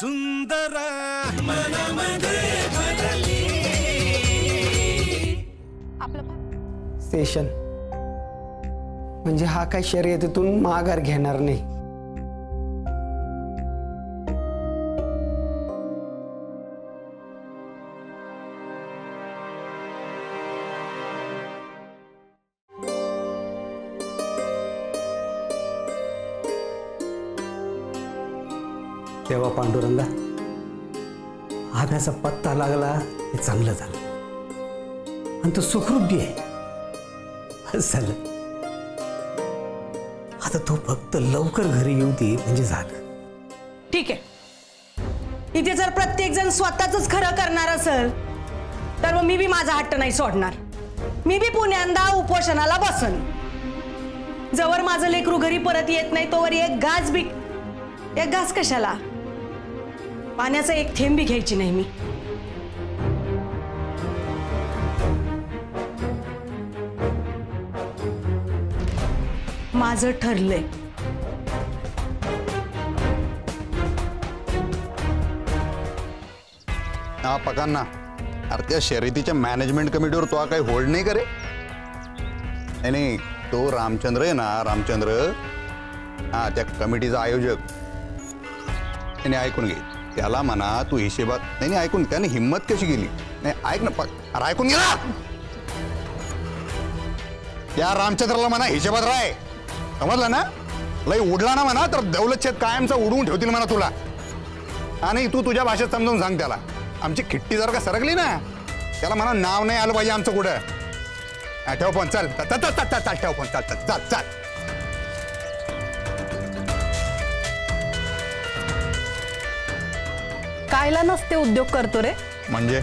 सुंदर मनामध्ये भरली स्टेशन म्हणजे हा काही शर्यतीतून माघार घेणार नाही। तेव्हा पांडुरंगा आब्याचा पत्ता लागला हे चांगलं झालं आणि तो सुखरूप आहे। बस झालं, आता तो फक्त लवकर घरी येऊ दे म्हणजे झालं। ठीक आहे, इथे जर प्रत्येक जण स्वतःच खरं करणार असेल तर मग मी बी माझा हट्ट नाही सोडणार। मी बी पुण्यांदा उपोषणाला बसन। जवळ माझं लेकरू घरी परत येत नाही तोवर एक घास कशाला, पाण्याचा एक थेंब बी घ्यायची नाही मी। माझं ठरलंय। हा पकांना अरे त्या शर्यतीच्या मॅनेजमेंट कमिटीवर तो काही होल्ड नाही करे। नाही तो रामचंद्र आहे ना, रामचंद्र हा त्या कमिटीचा आयोजक। त्याने ऐकून घे, त्याला म्हणा तू हिशेबात नाही ऐकून, त्याने हिम्मत कशी गेली नाही ऐक ना अरे ऐकून घे ना, त्या रामचंद्रला म्हणा हिशेबात राय, समजलं ना? लई उडला ना म्हणा तर दौलत शेत कायमचा उडवून ठेवतील म्हणा तुला। आणि तू तुझ्या भाषेत समजावून सांग त्याला, आमची खिट्टी जर का सरकली ना त्याला म्हणा नाव नाही आलं पाहिजे आमचं कुठं। ठेव फोन, चल ठेव फोन, चल। कायला नसते उद्योग करतो रे? म्हणजे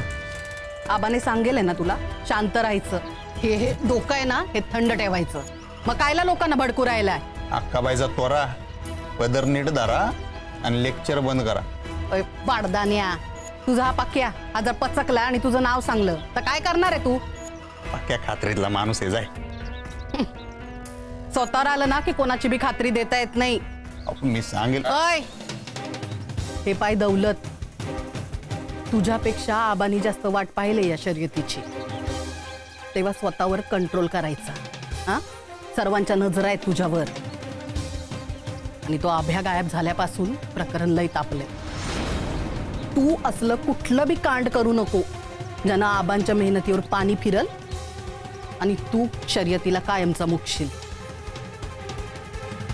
आबाने सांगेल ना तुला शांत राहायचं, हे डोकं आहे ना हे थंड ठेवायचं। मग कायला लोकांना भडकू राहिलाय? अक्काबाईचा तोरा पदर नीट धरा आणि लेक्चर बंद करा। पाडदान्या, तुझा हा पक्क्या हा जर पचकला आणि तुझं नाव सांगलं तर काय करणार आहे तू? पक्क्या खात्रीतला माणूस आहे, जाय। स्वतःवर आलं ना की कोणाची बी खात्री देता येत नाही। मी सांगेल हे पाय दौलत, तुझ्यापेक्षा आबानी जास्त वाट पाहिले या शर्यतीची, तेव्हा स्वतःवर कंट्रोल करायचा। हा, सर्वांच्या नजर आहेत तुझ्यावर आणि तो आभ्या गायब झाल्यापासून प्रकरण लय तापले। तू असलं कुठलं बी कांड करू नको ज्यानं आबांच्या मेहनतीवर पाणी फिरल आणि तू शर्यतीला कायमचा मुकशील,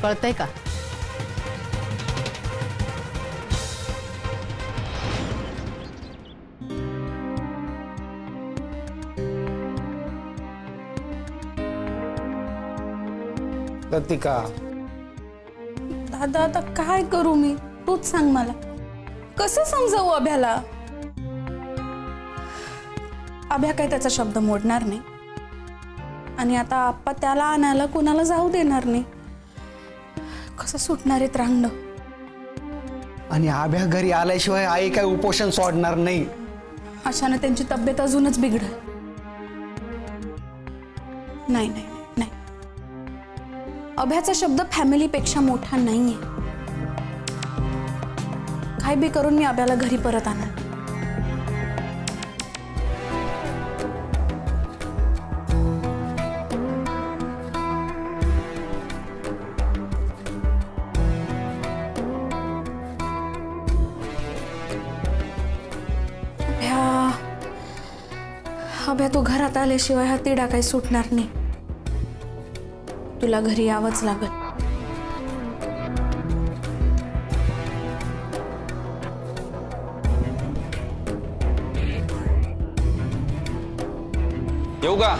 कळतंय का? लतिका दादा आता काय करू मी, तूच सांग मला, कसं समजावू अभ्याला? अभ्या काय त्याचा शब्द मोडणार नाही आणि आता आप्पा त्याला आणायला कुणाला जाऊ देणार नाही। कसं सुटणार आहे त्रांगण? आणि आभ्या घरी आल्याशिवाय आई काय उपोषण सोडणार नाही। अशाने त्यांची तब्येत अजूनच बिघडल। नाही नाही नाही, अभ्याचा शब्द फॅमिलीपेक्षा मोठा नाहीये। काय बी करून मी अभ्याला घरी परत आणणार। अभ्या तू घरात आल्याशिवाय हा तिडा काही सुटणार नाही, तुला घरी यावंच लागल। येऊ का?